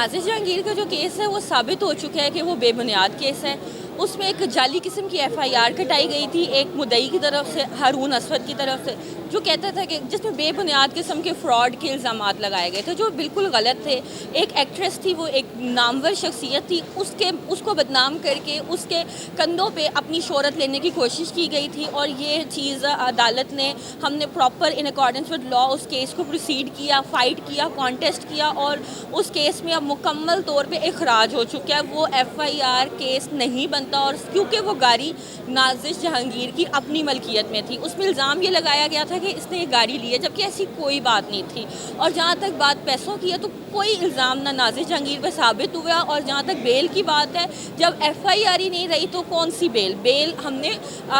नाज़िर जहांगीर का जो केस है वो साबित हो चुका है कि वो बेबुनियाद केस है। उसमें एक जाली किस्म की एफआईआर कटाई गई थी एक मुद्दई की तरफ से, हारून असवद की तरफ से, जो कहता था कि जिसमें बेबुनियाद किस्म के फ्रॉड के इल्ज़ामात लगाए गए थे जो बिल्कुल गलत थे। एक एक्ट्रेस थी, वो एक नामवर शख्सियत थी, उसको बदनाम करके उसके कंधों पे अपनी शोहरत लेने की कोशिश की गई थी और ये चीज़ अदालत ने, हमने proper in accordance with law उस केस को प्रोसीड किया, फ़ाइट किया, कॉन्टेस्ट किया और उस केस में अब मुकम्मल तौर पे इखराज हो चुका है। वो एफआईआर केस नहीं बनता और क्योंकि वो गाड़ी नाज़िर जहांगीर की अपनी मलकियत में थी, उसमें इल्ज़ाम ये लगाया गया था कि इसने ये गाड़ी ली है, जबकि ऐसी कोई बात नहीं थी। और जहाँ तक बात पैसों की है तो कोई इल्ज़ाम ना नाज़िर जहांगीर पर साबित हुआ। और जहाँ तक बेल की बात है, जब एफआईआर ही नहीं रही तो कौन सी बेल हमने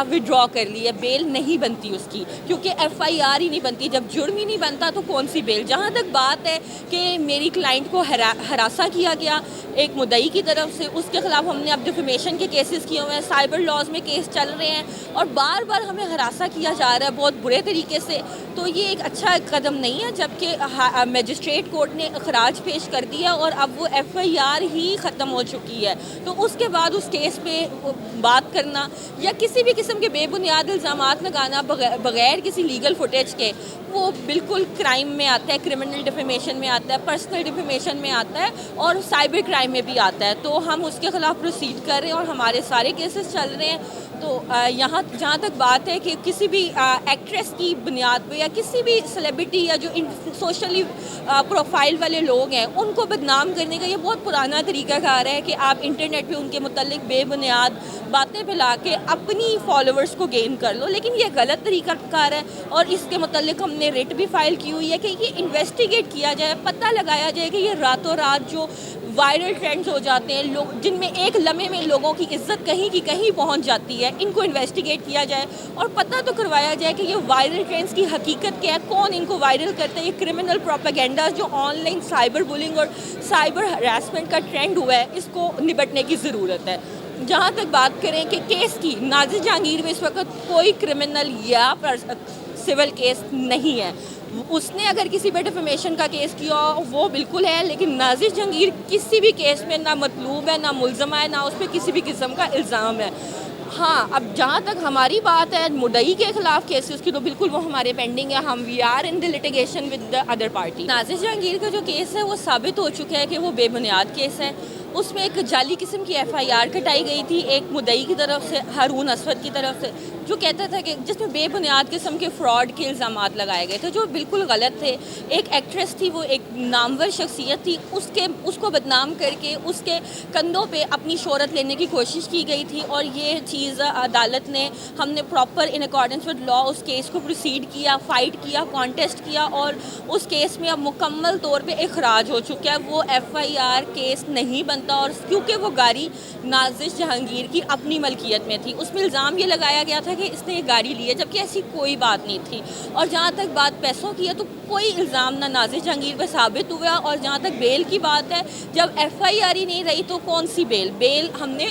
विड्रॉ कर ली है। बेल नहीं बनती उसकी, क्योंकि एफआईआर ही नहीं बनती। जब जुर्म ही नहीं बनता तो कौन सी बेल। जहाँ तक बात है कि मेरी क्लाइंट को हरासा किया गया एक मुद्दई की तरफ से, उसके खिलाफ हमने अब डिफेमेशन के केसेस किए हुए हैं, साइबर लॉज में केस चल रहे हैं और बार बार हमें हरासा किया जा रहा है बहुत बुरे तरीके से। तो ये एक अच्छा कदम नहीं है, जबकि मजिस्ट्रेट कोर्ट ने खराज पेश कर दिया और अब वो एफआईआर ही ख़त्म हो चुकी है। तो उसके बाद उस केस पे बात करना या किसी भी किस्म के बेबुनियाद इल्ज़ामात लगाना बग़ैर किसी लीगल फुटेज के, वो बिल्कुल क्राइम में आता है, क्रिमिनल डिफेमेशन में आता है, पर्सनल डिफेमेशन में आता है और साइबर क्राइम में भी आता है। तो हम उसके खिलाफ प्रोसीड कर रहे हैं और हमारे सारे केसेस चल रहे हैं। तो यहाँ जहाँ तक बात है कि किसी भी एक्ट्रेस की बुनियाद पे या किसी भी सेलिब्रिटी या जो सोशली प्रोफाइल वाले लोग हैं उनको बदनाम करने का ये बहुत पुराना तरीक़ाकार है कि आप इंटरनेट पे उनके मुतल्लिक बेबुनियाद बातें फैला के अपनी फॉलोअर्स को गेन कर लो, लेकिन ये गलत तरीक़ाकार है। और इसके मुतल्लिक हमने रिट भी फाइल की हुई है कि ये इन्वेस्टिगेट किया जाए, पता लगाया जाए कि ये रातों रात जो वायरल ट्रेंड्स हो जाते हैं, लोग जिनमें एक लम्हे में लोगों की इज्जत कहीं की कहीं पहुंच जाती है, इनको इन्वेस्टिगेट किया जाए और पता तो करवाया जाए कि ये वायरल ट्रेंड्स की हकीकत क्या है, कौन इनको वायरल करता है। ये क्रिमिनल प्रोपेगेंडा जो ऑनलाइन साइबर बुलिंग और साइबर हरासमेंट का ट्रेंड हुआ है, इसको निपटने की ज़रूरत है। जहाँ तक बात करें कि केस की, नाज़िर जहांगीर में इस वक्त कोई क्रिमिनल या सिविल केस नहीं है। उसने अगर किसी पे डिफेमेशन का केस किया वो बिल्कुल है, लेकिन नाज़िर जहांगीर किसी भी केस में ना मतलूब है, ना मुल्ज़मा है, ना उस पर किसी भी किस्म का इल्ज़ाम है। हाँ, अब जहाँ तक हमारी बात है मुद्दई के खिलाफ केसेस की, तो बिल्कुल वो हमारे पेंडिंग है। हम we are in the litigation with the other party. Nazir Jahangir का जो केस है वो साबित हो चुका है कि वो बेबुनियाद केस है। उसमें एक जाली किस्म की एफआईआर कटाई गई थी एक मुद्दई की तरफ से, हारून असवद की तरफ से, जो कहता था कि जिसमें बेबुनियाद किस्म के फ्रॉड के इल्ज़ामात लगाए गए थे जो बिल्कुल गलत थे। एक एक्ट्रेस थी, वो एक नामवर शख्सियत थी, उसको बदनाम करके उसके कंधों पे अपनी शोहरत लेने की कोशिश की गई थी और ये चीज़ अदालत ने, हमने proper in accordance with law उस केस को प्रोसीड किया, फ़ाइट किया, कॉन्टेस्ट किया और उस केस में अब मुकम्मल तौर पे इखराज हो चुका है। वो एफआईआर केस नहीं बनता और क्योंकि वो गाड़ी नाज़िर जहांगीर की अपनी मलकियत में थी, उसमें इल्ज़ाम ये लगाया गया था कि इसने ये गाड़ी ली है, जबकि ऐसी कोई बात नहीं थी। और जहाँ तक बात पैसों की है तो कोई इल्ज़ाम ना नाज़िर जहांगीर पर साबित हुआ। और जहाँ तक बेल की बात है, जब एफआईआर ही नहीं रही तो कौन सी बेल हमने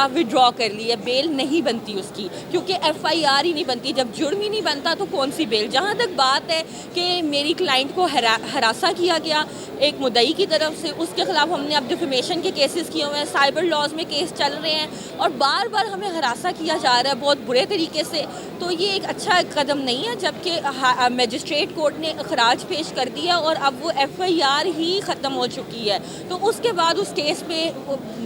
विड्रॉ कर ली है। बेल नहीं बनती उसकी, क्योंकि एफआईआर ही नहीं बनती। जब जुर्म ही नहीं बनता तो कौन सी बेल। जहाँ तक बात है कि मेरी क्लाइंट को हरासा किया गया एक मुद्दई की तरफ से, उसके खिलाफ हमने अब डिफेमेशन के केसेस किए हुए हैं, साइबर लॉज में केस चल रहे हैं और बार बार हमें हरासा किया जा रहा है बहुत बुरे तरीके से। तो ये एक अच्छा कदम नहीं है, जबकि मजिस्ट्रेट कोर्ट ने खराज पेश कर दिया और अब वो एफआईआर ही ख़त्म हो चुकी है। तो उसके बाद उस केस पे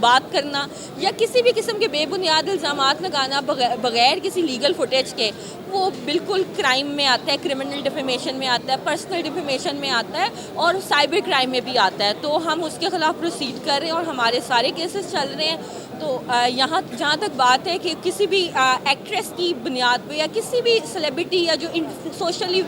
बात करना या किसी भी किस्म के बेबुनियाद इल्ज़ामात लगाना बग़ैर किसी लीगल फुटेज के, वो बिल्कुल क्राइम में आता है, क्रिमिनल डिफेमेशन में आता है, पर्सनल डिफेमेशन में आता है और साइबर क्राइम में भी आता है। तो हम उसके खिलाफ प्रोसीड कर रहे हैं और हमारे सारे केसेस चल रहे हैं। तो यहाँ जहाँ तक बात है कि किसी भी एक्ट्रेस की बुनियाद पे या किसी भी सेलिब्रिटी या जो सोशली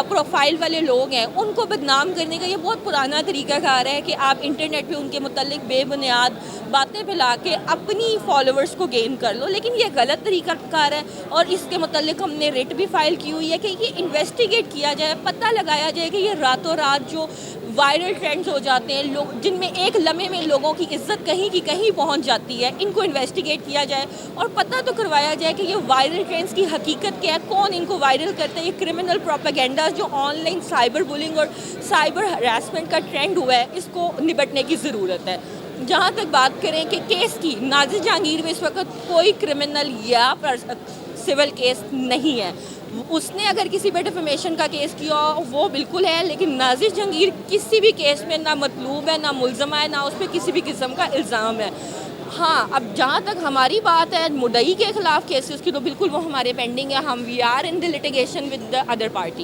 प्रोफाइल वाले लोग हैं उनको बदनाम करने का ये बहुत पुराना तरीक़ाकार है कि आप इंटरनेट पे उनके मुतल्लिक बेबुनियाद बातें फैला के अपनी फॉलोअर्स को गेन कर लो, लेकिन ये गलत तरीक़ाकार है। और इसके मुतल्लिक हमने रिट भी फाइल की हुई है कि ये इन्वेस्टिगेट किया जाए, पता लगाया जाए कि ये रातों रात जो وائرل ٹرینڈز ہو جاتے ہیں لوگ، جن میں ایک لمحے میں لوگوں کی عزت کہیں کی کہیں پہنچ جاتی ہے. ان کو انویسٹیگیٹ کیا جائے اور پتہ تو کروایا جائے کہ یہ وائرل ٹرینڈز کی حقیقت کیا ہے، کون ان کو وائرل کرتا ہے. یہ کرمنل پروپیگنڈاز جو آن لائن سائبر بولنگ اور سائبر ہراسمنٹ کا ٹرینڈ ہوا ہے، اس کو نبٹنے کی ضرورت ہے. جہاں تک بات کریں کہ کیس کی، نازش جہانگیر میں اس وقت کوئی کرمنل یا سول کیس نہیں ہے. اس نے اگر کسی پہ ڈیفیمیشن کا کیس کیا وہ بالکل ہے، لیکن نازش جہانگیر کسی بھی کیس میں نہ مطلوب ہے، نہ ملزمہ ہے، نہ اس پہ کسی بھی قسم کا الزام ہے. ہاں، اب جہاں تک ہماری بات ہے مدعی کے خلاف کیسز کی، تو بالکل وہ ہمارے پینڈنگ ہے. ہم we are in the litigation with the other party.